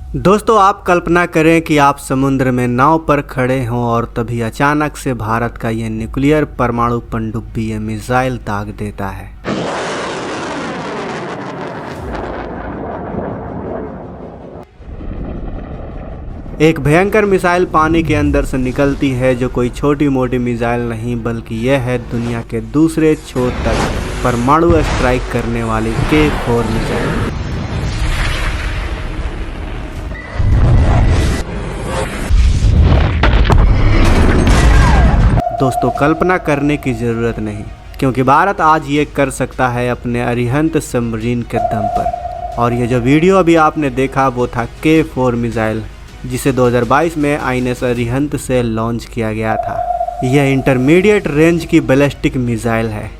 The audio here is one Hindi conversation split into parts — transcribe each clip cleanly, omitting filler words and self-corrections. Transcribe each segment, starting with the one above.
दोस्तों, आप कल्पना करें कि आप समुद्र में नाव पर खड़े हों और तभी अचानक से भारत का ये न्यूक्लियर परमाणु पनडुब्बी ये मिसाइल दाग देता है। एक भयंकर मिसाइल पानी के अंदर से निकलती है जो कोई छोटी मोटी मिसाइल नहीं बल्कि यह है दुनिया के दूसरे छोर तक परमाणु स्ट्राइक करने वाली K4 मिसाइल। दोस्तों, कल्पना करने की ज़रूरत नहीं, क्योंकि भारत आज ये कर सकता है अपने अरिहंत सबमरीन के दम पर। और ये जो वीडियो अभी आपने देखा वो था K4 मिसाइल, जिसे 2022 में INS अरिहंत से लॉन्च किया गया था। यह इंटरमीडिएट रेंज की बैलिस्टिक मिसाइल है।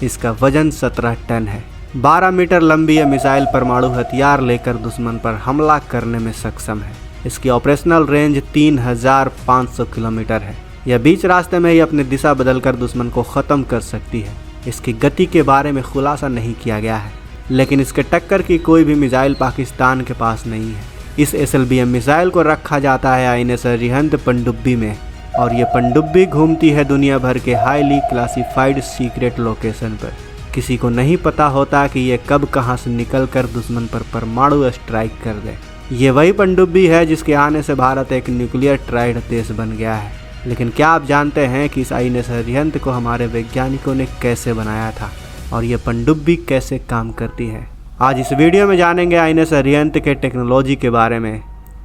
इसका वजन 17 टन है। 12 मीटर लंबी यह मिसाइल परमाणु हथियार लेकर दुश्मन पर हमला करने में सक्षम है। इसकी ऑपरेशनल रेंज 3500 किलोमीटर है। यह बीच रास्ते में ही अपनी दिशा बदलकर दुश्मन को ख़त्म कर सकती है। इसकी गति के बारे में खुलासा नहीं किया गया है, लेकिन इसके टक्कर की कोई भी मिसाइल पाकिस्तान के पास नहीं है। इस SLBM मिसाइल को रखा जाता है INS अरिहंत पनडुब्बी में, और ये पनडुब्बी घूमती है दुनिया भर के हाईली क्लासिफाइड सीक्रेट लोकेशन पर। किसी को नहीं पता होता कि ये कब कहाँ से निकल कर दुश्मन पर परमाणु स्ट्राइक कर दे। ये वही पनडुब्बी है जिसके आने से भारत एक न्यूक्लियर ट्राइड देश बन गया है। लेकिन क्या आप जानते हैं कि इस INS अरिहंत को हमारे वैज्ञानिकों ने कैसे बनाया था और ये पनडुब्बी कैसे काम करती है? आज इस वीडियो में जानेंगे INS अरिहंत के टेक्नोलॉजी के बारे में।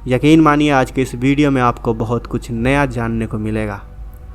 यकीन मानिए, आज के इस वीडियो में आपको बहुत कुछ नया जानने को मिलेगा।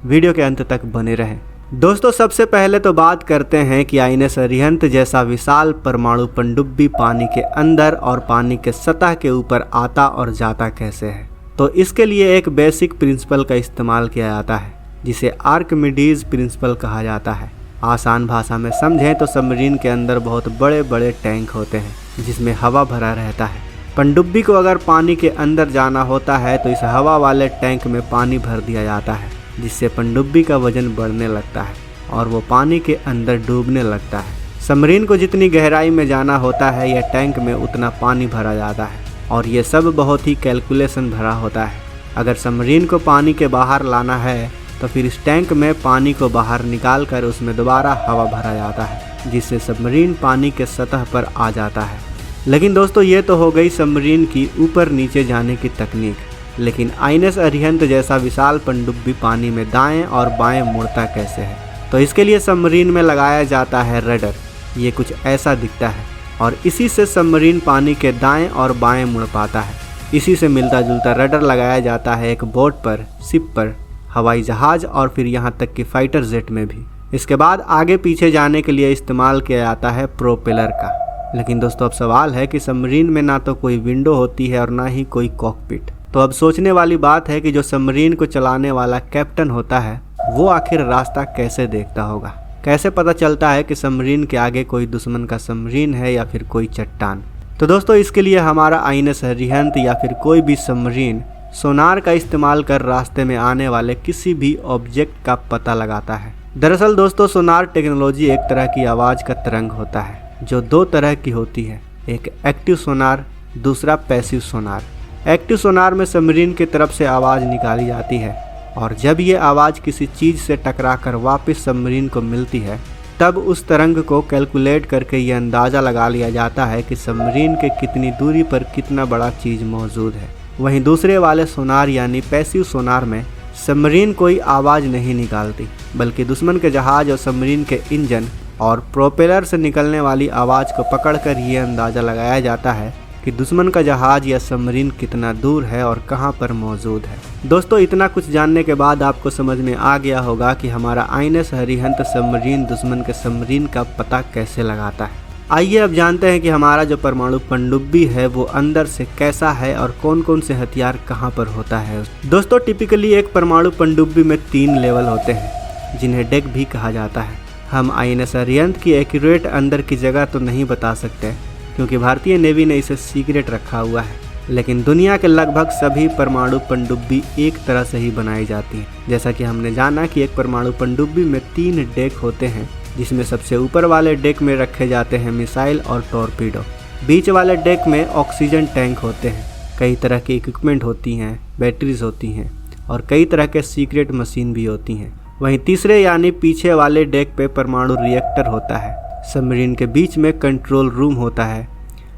वीडियो के अंत तक बने रहें। दोस्तों, सबसे पहले तो बात करते हैं कि INS अरिहंत जैसा विशाल परमाणु पनडुब्बी पानी के अंदर और पानी के सतह के ऊपर आता और जाता कैसे है। तो इसके लिए एक बेसिक प्रिंसिपल का इस्तेमाल किया जाता है, जिसे आर्किमिडीज प्रिंसिपल कहा जाता है। आसान भाषा में समझें तो सबमरीन के अंदर बहुत बड़े बड़े टैंक होते हैं जिसमें हवा भरा रहता है। पनडुब्बी को अगर पानी के अंदर जाना होता है तो इस हवा वाले टैंक में पानी भर दिया जाता है, जिससे पनडुब्बी का वजन बढ़ने लगता है और वो पानी के अंदर डूबने लगता है। सबमरीन को जितनी गहराई में जाना होता है यह टैंक में उतना पानी भरा जाता है, और ये सब बहुत ही कैलकुलेशन भरा होता है। अगर सबमरीन को पानी के बाहर लाना है तो फिर इस टैंक में पानी को बाहर निकाल कर उसमें दोबारा हवा भरा जाता है, जिससे सबमरीन पानी के सतह पर आ जाता है। लेकिन दोस्तों, ये तो हो गई सबमरीन की ऊपर नीचे जाने की तकनीक। लेकिन INS अरिहंत जैसा विशाल पनडुब्बी पानी में दाएं और बाएं मुड़ता कैसे है? तो इसके लिए सबमरीन में लगाया जाता है रडर। ये कुछ ऐसा दिखता है और इसी से सबमरीन पानी के दाएं और बाएं मुड़ पाता है। इसी से मिलता जुलता रडर लगाया जाता है एक बोट पर, शिप पर, हवाई जहाज़ और फिर यहाँ तक कि फाइटर जेट में भी। इसके बाद आगे पीछे जाने के लिए इस्तेमाल किया जाता है प्रोपेलर का। लेकिन दोस्तों, अब सवाल है कि सबमरीन में ना तो कोई विंडो होती है और ना ही कोई कॉकपिट। तो अब सोचने वाली बात है कि जो सबमरीन को चलाने वाला कैप्टन होता है वो आखिर रास्ता कैसे देखता होगा? कैसे पता चलता है कि सबमरीन के आगे कोई दुश्मन का सबमरीन है या फिर कोई चट्टान? तो दोस्तों, इसके लिए हमारा INS अरिहंत या फिर कोई भी सबमरीन सोनार का इस्तेमाल कर रास्ते में आने वाले किसी भी ऑब्जेक्ट का पता लगाता है। दरअसल दोस्तों, सोनार टेक्नोलॉजी एक तरह की आवाज़ का तरंग होता है जो दो तरह की होती है, एक एक्टिव सोनार, दूसरा पैसिव सोनार। एक्टिव सोनार में सबमरीन की तरफ से आवाज़ निकाली जाती है और जब ये आवाज़ किसी चीज़ से टकराकर वापस सबमरीन को मिलती है तब उस तरंग को कैलकुलेट करके ये अंदाज़ा लगा लिया जाता है कि सबमरीन के कितनी दूरी पर कितना बड़ा चीज़ मौजूद है। वहीं दूसरे वाले सोनार यानी पैसिव सोनार में सबमरीन कोई आवाज़ नहीं निकालती, बल्कि दुश्मन के जहाज़ और सबमरीन के इंजन और प्रोपेलर से निकलने वाली आवाज़ को पकड़कर ये अंदाज़ा लगाया जाता है कि दुश्मन का जहाज़ या सबमरीन कितना दूर है और कहाँ पर मौजूद है। दोस्तों, इतना कुछ जानने के बाद आपको समझ में आ गया होगा कि हमारा INS अरिहंत सबमरीन दुश्मन के सबमरीन का पता कैसे लगाता है। आइए अब जानते हैं कि हमारा जो परमाणु पनडुब्बी है वो अंदर से कैसा है और कौन कौन से हथियार कहाँ पर होता है। दोस्तों, टिपिकली एक परमाणु पनडुब्बी में 3 लेवल होते हैं जिन्हें डेक भी कहा जाता है। हम INS अरिहंत की एक्यूरेट अंदर की जगह तो नहीं बता सकते क्योंकि भारतीय नेवी ने इसे सीक्रेट रखा हुआ है, लेकिन दुनिया के लगभग सभी परमाणु पनडुब्बी एक तरह से ही बनाई जाती हैं। जैसा कि हमने जाना कि एक परमाणु पनडुब्बी में 3 डेक होते हैं, जिसमें सबसे ऊपर वाले डेक में रखे जाते हैं मिसाइल और टॉर्पीडो। बीच वाले डेक में ऑक्सीजन टैंक होते हैं कई तरह के इक्विपमेंट होती हैं, बैटरीज होती हैं और कई तरह के सीक्रेट मशीन भी होती हैं। वहीं तीसरे यानी पीछे वाले डेक पे परमाणु रिएक्टर होता है। सबमरीन के बीच में कंट्रोल रूम होता है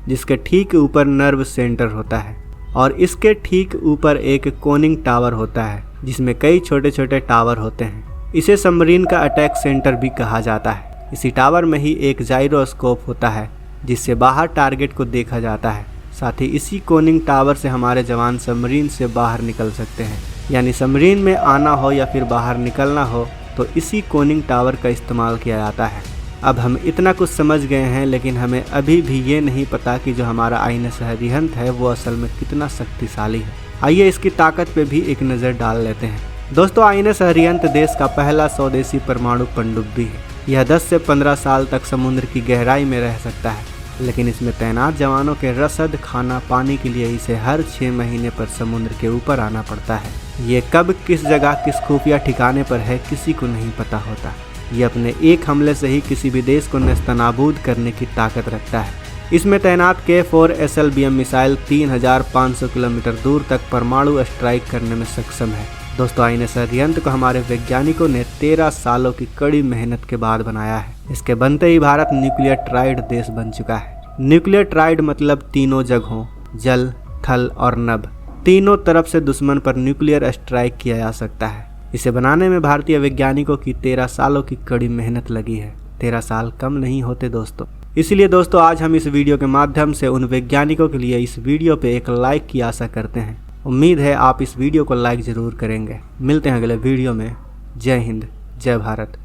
जिसके ठीक ऊपर नर्व सेंटर होता है और इसके ठीक ऊपर एक कोनिंग टावर होता है जिसमें कई छोटे छोटे टावर होते हैं। इसे सबमरीन का अटैक सेंटर भी कहा जाता है। इसी टावर में ही एक जाइरोस्कोप होता है जिससे बाहर टारगेट को देखा जाता है। साथ ही इसी कोनिंग टावर से हमारे जवान सबमरीन से बाहर निकल सकते हैं। यानी सबमरीन में आना हो या फिर बाहर निकलना हो तो इसी कोनिंग टावर का इस्तेमाल किया जाता है। अब हम इतना कुछ समझ गए हैं, लेकिन हमें अभी भी ये नहीं पता कि जो हमारा आईएनएस अरिहंत है वो असल में कितना शक्तिशाली है। आइए इसकी ताकत पे भी एक नज़र डाल लेते हैं। दोस्तों, आईएनएस अरिहंत देश का पहला स्वदेशी परमाणु पनडुब्बी है। यह 10 से 15 साल तक समुद्र की गहराई में रह सकता है, लेकिन इसमें तैनात जवानों के रसद, खाना, पानी के लिए इसे हर 6 महीने पर समुद्र के ऊपर आना पड़ता है। ये कब, किस जगह, किस खुफिया ठिकाने पर है किसी को नहीं पता होता। ये अपने एक हमले से ही किसी भी देश को नेस्तनाबूद करने की ताकत रखता है। इसमें तैनात K4 SLBM मिसाइल 3500 किलोमीटर दूर तक परमाणु स्ट्राइक करने में सक्षम है। दोस्तों, आईएनएस अरिहंत को हमारे वैज्ञानिकों ने 13 सालों की कड़ी मेहनत के बाद बनाया है। इसके बनते ही भारत न्यूक्लियर ट्राइड देश बन चुका है। न्यूक्लियर ट्राइड मतलब तीनों जगहों, जल, थल और नभ, तीनों तरफ से दुश्मन पर न्यूक्लियर स्ट्राइक किया जा सकता है। इसे बनाने में भारतीय वैज्ञानिकों की 13 सालों की कड़ी मेहनत लगी है। 13 साल कम नहीं होते दोस्तों। इसलिए दोस्तों, आज हम इस वीडियो के माध्यम से उन वैज्ञानिकों के लिए इस वीडियो पे एक लाइक की आशा करते हैं। उम्मीद है आप इस वीडियो को लाइक ज़रूर करेंगे। मिलते हैं अगले वीडियो में। जय हिंद, जय भारत।